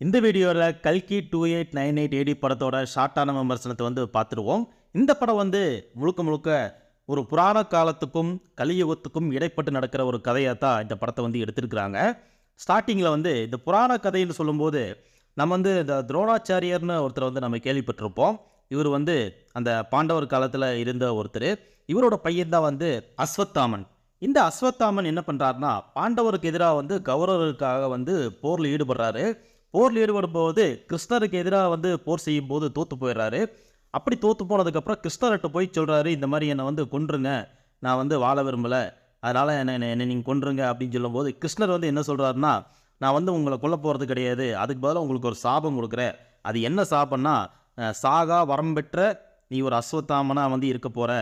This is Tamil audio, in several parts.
இந்த வீடியோவில் கல்கி 2898 ஏடி படத்தோட ஷார்ட்டான விமர்சனத்தை வந்து பார்த்துருவோம். இந்த படம் வந்து முழுக்க முழுக்க ஒரு புராண காலத்துக்கும் கலியுகத்துக்கும் இடைப்பட்டு நடக்கிற ஒரு கதையாக தான் இந்த படத்தை வந்து எடுத்திருக்கிறாங்க. ஸ்டார்டிங்கில் வந்து இந்த புராண கதைன்னு சொல்லும்போது நம்ம வந்து இந்த துரோணாச்சாரியர்னு ஒருத்தர் வந்து நம்ம கேள்விப்பட்டிருப்போம். இவர் வந்து அந்த பாண்டவர் காலத்தில் இருந்த ஒருத்தர். இவரோட பையன் தான் வந்து அஸ்வத்தாமன். இந்த அஸ்வத்தாமன் என்ன பண்ணுறாருனா பாண்டவருக்கு எதிராக வந்து கௌரவருக்காக வந்து போரில் ஈடுபடுறாரு. போரில் ஈடுபடும்போது கிருஷ்ணருக்கு எதிராக வந்து போர் செய்யும் போது தோற்று போயிடுறாரு. அப்படி தோற்று போனதுக்கப்புறம் கிருஷ்ணர்கிட்ட போய் சொல்கிறாரு, இந்த மாதிரி என்னை வந்து கொன்றுங்க, நான் வந்து வாழ விரும்பலை, அதனால் என்னை நீங்கள் கொன்றுங்க அப்படின்னு சொல்லும்போது கிருஷ்ணர் வந்து என்ன சொல்கிறாருன்னா, நான் வந்து உங்களை கொல்ல போகிறது கிடையாது, அதுக்கு பதிலாக உங்களுக்கு ஒரு சாபம் கொடுக்குறேன். அது என்ன சாபம்னா, சாகா வரம் பெற்ற நீ ஒரு அஸ்வத்தாமனாக வந்து இருக்க போகிற,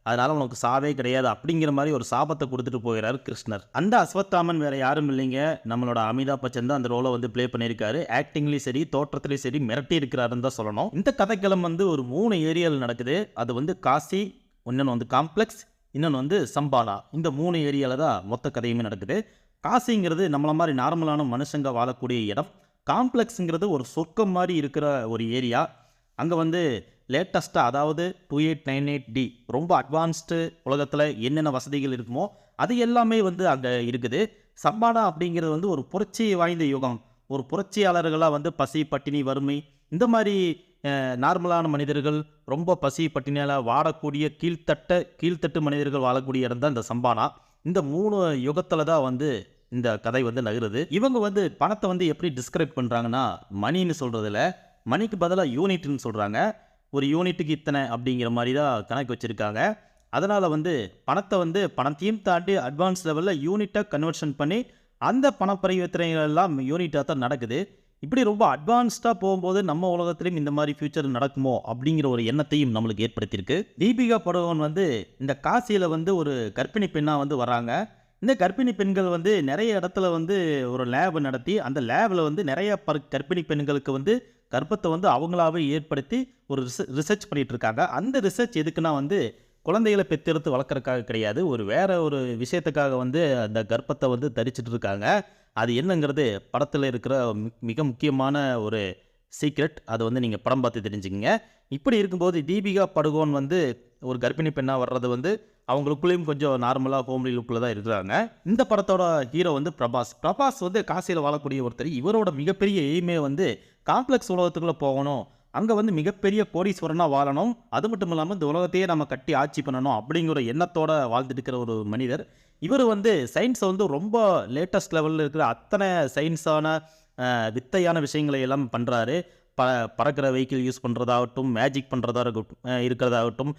அதனால் உனக்கு சாவே கிடையாது அப்படிங்கிற மாதிரி ஒரு சாபத்தை கொடுத்துட்டு போகிறார் கிருஷ்ணர். அந்த அஸ்வத்தாமன் வேறு யாரும் இல்லைங்க, நம்மளோட அமிதாப் பச்சன் தான் அந்த ரோலை வந்து ப்ளே பண்ணியிருக்காரு. ஆக்டிங்லேயும் சரி தோற்றத்துலேயும் சரி மிரட்டி இருக்கிறாருன்னு தான் சொல்லணும். இந்த கதைக்களம் வந்து ஒரு 3 ஏரியாவில் நடக்குது. அது வந்து காசி, இன்னொன்று வந்து காம்ப்ளெக்ஸ், இன்னொன்று வந்து சம்பாலா. இந்த 3 ஏரியாவில் தான் மொத்த கதையுமே நடக்குது. காசிங்கிறது நம்மள மாதிரி நார்மலான மனுஷங்க வாழக்கூடிய இடம். காம்ப்ளெக்ஸுங்கிறது ஒரு சொர்க்கம் மாதிரி இருக்கிற ஒரு ஏரியா. அங்கே வந்து லேட்டஸ்ட்டாக, அதாவது 2898D ரொம்ப அட்வான்ஸ்டு உலகத்தில் என்னென்ன வசதிகள் இருக்குமோ அது எல்லாமே வந்து அங்கே இருக்குது. சம்பானா அப்படிங்கிறது வந்து ஒரு புரட்சி வாய்ந்த யுகம். ஒரு புரட்சியாளர்களாக வந்து பசி பட்டினி வறுமை இந்த மாதிரி நார்மலான மனிதர்கள், ரொம்ப பசி பட்டினியால் வாடக்கூடிய கீழ்த்தட்டு மனிதர்கள் வாழக்கூடிய இடம் தான் இந்த சம்பானா. இந்த 3 யுகத்தில் தான் வந்து இந்த கதை வந்து நகருது. இவங்க வந்து பணத்தை வந்து எப்படி டிஸ்கிரைப் பண்ணுறாங்கன்னா, மணின்னு சொல்கிறதில்ல, மணிக்கு பதிலாக யூனிட்னு சொல்கிறாங்க. ஒரு யூனிட்டுக்கு இத்தனை அப்படிங்கிற மாதிரி தான் கணக்கு வச்சுருக்காங்க. அதனால் வந்து பணத்தை வந்து பணத்தையும் தாண்டி அட்வான்ஸ் லெவலில் யூனிட்டாக கன்வர்ஷன் பண்ணி அந்த பண பரிவர்த்தனைகள் எல்லாம் யூனிட்டாக தான் நடக்குது. இப்படி ரொம்ப அட்வான்ஸ்டாக போகும்போது நம்ம உலகத்துலேயும் இந்த மாதிரி ஃபியூச்சர் நடக்குமோ அப்படிங்கிற ஒரு எண்ணத்தையும் நம்மளுக்கு ஏற்படுத்தியிருக்கு. தீபிகா படுகோன் வந்து இந்த காசியில் வந்து ஒரு கர்ப்பிணி பெண்ணாக வந்து வராங்க. இந்த கர்ப்பிணி பெண்கள் வந்து நிறைய இடத்துல வந்து ஒரு லேப் நடத்தி அந்த லேபில் வந்து நிறைய கர்ப்பிணி பெண்களுக்கு வந்து கர்ப்பத்தை வந்து அவங்களாவே ஏற்படுத்தி ஒரு ரிசர்ச் பண்ணிகிட்டு இருக்காங்க. அந்த ரிசர்ச் எதுக்குன்னா வந்து குழந்தைகளை பெற்றெடுத்து வளர்க்குறதுக்காக கிடையாது, ஒரு வேற ஒரு விஷயத்துக்காக வந்து அந்த கர்ப்பத்தை வந்து தரிச்சிட்டு இருக்காங்க. அது என்னங்கிறது படத்தில் இருக்கிற மிக முக்கியமான ஒரு சீக்ரெட். அதை வந்து நீங்கள் படம் பார்த்து தெரிஞ்சுக்கங்க. இப்படி இருக்கும்போது தீபிகா படுகோன் வந்து ஒரு கர்ப்பிணி பெண்ணாக வர்றது வந்து அவங்களுக்குள்ளேயும் கொஞ்சம் நார்மலாக ஹோம்லி லுக்கில் தான் இருக்கிறாங்க. இந்த படத்தோட ஹீரோ வந்து பிரபாஸ் வந்து காசியில் வாழக்கூடிய ஒருத்தர். இவரோட மிகப்பெரிய எய்மே வந்து காம்ப்ளெக்ஸ் உலகத்துக்குள்ளே போகணும், அங்கே வந்து மிகப்பெரிய கோடீஸ்வரனாக வாழணும், அது மட்டும் இல்லாமல் இந்த உலகத்தையே நம்ம கட்டி ஆட்சி பண்ணணும் அப்படிங்கிற எண்ணத்தோடு வாழ்ந்துட்டு இருக்கிற ஒரு மனிதர். இவர் வந்து சயின்ஸை வந்து ரொம்ப லேட்டஸ்ட் லெவலில் இருக்கிற அத்தனை சயின்ஸான வித்தையான விஷயங்களை எல்லாம் பண்ணுறாரு. பறக்கிற வெஹிக்கிள் யூஸ் பண்ணுறதாகட்டும், மேஜிக் இருக்கிறதாகட்டும்,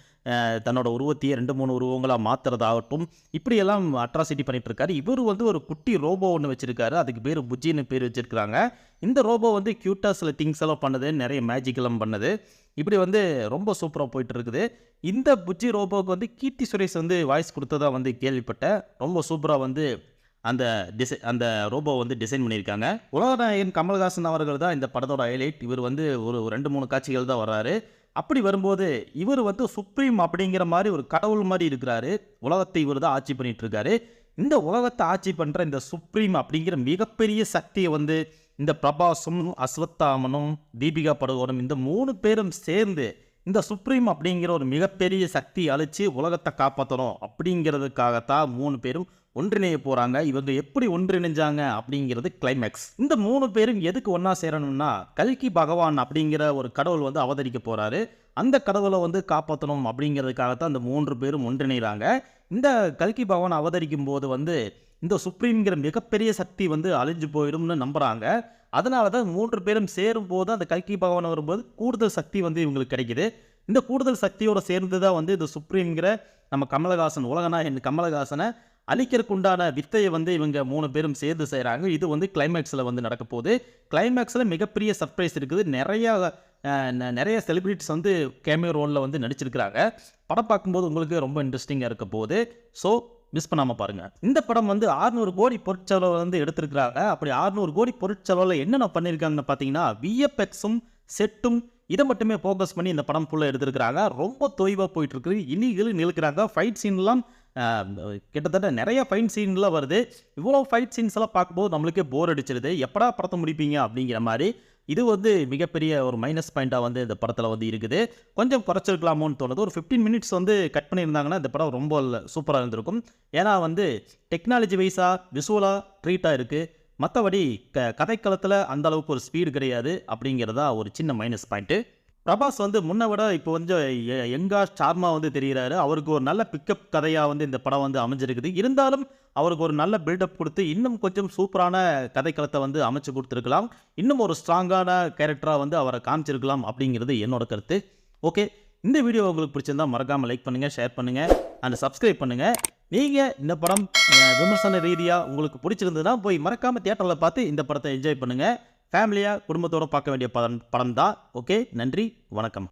தன்னோட உருவத்தையே 2-3 உருவங்களாக மாற்றுறதாகட்டும், இப்படியெல்லாம் அட்ராசிட்டி பண்ணிகிட்டு இருக்காரு. இவர் வந்து ஒரு குட்டி ரோபோ ஒன்று வச்சுருக்காரு. அதுக்கு பேர் புஜ்ஜின்னு பேர் வச்சுருக்காங்க. இந்த ரோபோ வந்து க்யூட்டாக சில திங்ஸ் எல்லாம் பண்ணுது, நிறைய மேஜிக் எல்லாம் பண்ணுது. இப்படி வந்து ரொம்ப சூப்பராக போயிட்டு இருக்குது. இந்த புஜ்ஜி ரோபோவுக்கு வந்து கீர்த்தி சுரேஷ் வந்து வாய்ஸ் கொடுத்ததாக வந்து கேள்விப்பட்டேன். ரொம்ப சூப்பராக வந்து அந்த ரோபோ வந்து டிசைன் பண்ணியிருக்காங்க. உலகநாயகன் கமல்ஹாசன் அவர்கள் தான் இந்த படத்தோட ஹைலைட். இவர் வந்து ஒரு 2-3 காட்சிகள் தான் வர்றாரு. அப்படி வரும்போது இவர் வந்து சுப்ரீம் அப்படிங்கிற மாதிரி ஒரு கடவுள் மாதிரி இருக்கிறாரு. உலகத்தை இவர் தான் ஆட்சி பண்ணிட்டு இருக்காரு. இந்த உலகத்தை ஆட்சி பண்ணுற இந்த சுப்ரீம் அப்படிங்கிற மிகப்பெரிய சக்தியை வந்து இந்த பிரபாஸும் அஸ்வத்தாமனும் தீபிகா படுகோனும் இந்த 3 பேரும் சேர்ந்து இந்த சுப்ரீம் அப்படிங்கிற ஒரு மிகப்பெரிய சக்தி அழிச்சு உலகத்தை காப்பாற்றணும் அப்படிங்கிறதுக்காகத்தான் 3 பேரும் ஒன்றிணைய போகிறாங்க. இவங்க எப்படி ஒன்றிணைஞ்சாங்க அப்படிங்கிறது கிளைமேக்ஸ். இந்த 3 பேரும் எதுக்கு ஒன்றா சேரணும்னா, கல்கி பகவான் அப்படிங்கிற ஒரு கடவுள் வந்து அவதரிக்க போகிறாரு. அந்த கடவுளை வந்து காப்பாற்றணும் அப்படிங்கிறதுக்காகத்தான் இந்த 3 பேரும் ஒன்றிணைகிறாங்க. இந்த கல்கி பகவான் அவதரிக்கும் போது வந்து இந்த சுப்ரீம்ங்கிற மிகப்பெரிய சக்தி வந்து அழிஞ்சு போயிடும்னு நம்புகிறாங்க. அதனால தான் 3 பேரும் சேரும் போது அந்த கல்கி பகவான் வரும்போது கூடுதல் சக்தி வந்து இவங்களுக்கு கிடைக்குது. இந்த கூடுதல் சக்தியோடு சேர்ந்து தான் வந்து இந்த சுப்ரீம்ங்கிற நம்ம கமலஹாசன், உலகநாயகன் கமலஹாசனை அழிக்கிறதுக்கு உண்டான வித்தையை வந்து இவங்க 3 பேரும் சேர்ந்து செய்கிறாங்க. இது வந்து கிளைமேக்ஸில் வந்து நடக்க போகுது. கிளைமேக்ஸில் மிகப்பெரிய சர்ப்ரைஸ் இருக்குது. நிறைய செலிபிரிட்டிஸ் வந்து கேமியோ ரோலில் வந்து நடிச்சிருக்கிறாங்க. படம் பார்க்கும்போது உங்களுக்கு ரொம்ப இன்ட்ரெஸ்டிங்காக இருக்க போகுது. ஸோ மிஸ் பண்ணாமல் பாருங்கள். இந்த படம் வந்து 600 கோடி பொருட்செலவு வந்து எடுத்திருக்கிறாங்க. அப்படி 600 கோடி பொருட்செலவில் என்னென்ன பண்ணியிருக்காங்கன்னு பார்த்தீங்கன்னா, விஎஃப்எக்ஸும் செட்டும் இதை மட்டுமே ஃபோக்கஸ் பண்ணி இந்த படம் ஃபுல்லாக எடுத்திருக்கிறாங்க. ரொம்ப தொய்வாக போயிட்டுருக்கு. இழுக்கிறாங்க. ஃபைட் சீன்லாம் கிட்டத்தட்ட நிறைய ஃபைட் சீன்லாம் வருது. இவ்வளோ ஃபைட் சீன்ஸ் எல்லாம் பார்க்கும்போது நம்மளுக்கே போர் அடிச்சிருது. எப்படா படத்தை முடிப்பீங்க அப்படிங்கிற மாதிரி. இது வந்து மிகப்பெரிய ஒரு மைனஸ் பாயிண்ட்டாக வந்து இந்த படத்தில் வந்து இருக்குது. கொஞ்சம் குறைச்சிருக்கலாமோன்னு தோணுது. ஒரு 15 மினிட்ஸ் வந்து கட் பண்ணியிருந்தாங்கன்னா இந்த படம் ரொம்ப சூப்பராக இருந்திருக்கும். ஏன்னா வந்து டெக்னாலஜி வைஸாக விசுவலாக ட்ரீட்டாக இருக்குது. மற்றபடி கதைக்களத்தில் அந்த அளவுக்கு ஒரு ஸ்பீடு கிடையாது அப்படிங்கிறதா ஒரு சின்ன மைனஸ் பாயிண்ட்டு. பிரபாஸ் வந்து முன்ன விட இப்போ கொஞ்சம் யங்கா சார்மா வந்து தெரிகிறாரு. அவருக்கு ஒரு நல்ல பிக்கப் கதையாக வந்து இந்த படம் வந்து அமைஞ்சிருக்குது. இருந்தாலும் அவருக்கு ஒரு நல்ல பில்டப் கொடுத்து இன்னும் கொஞ்சம் சூப்பரான கதைக்களத்தை வந்து அமைச்சு கொடுத்துருக்கலாம். இன்னும் ஒரு ஸ்ட்ராங்கான கேரக்டராக வந்து அவரை காமிச்சிருக்கலாம் அப்படிங்கிறது என்னோட கருத்து. ஓகே, இந்த வீடியோ உங்களுக்கு பிடிச்சிருந்தா மறக்காமல் லைக் பண்ணுங்கள், ஷேர் பண்ணுங்கள் அண்ட் சப்ஸ்கிரைப் பண்ணுங்கள். நீங்கள் இந்த படம் விமர்சன ரீதியாக உங்களுக்கு பிடிச்சிருந்ததுன்னா போய் மறக்காமல் தியேட்டரில் பார்த்து இந்த படத்தை என்ஜாய் பண்ணுங்கள். ஃபேமிலியாக குடும்பத்தோடு பார்க்க வேண்டிய படம் தான். ஓகே, நன்றி, வணக்கம்.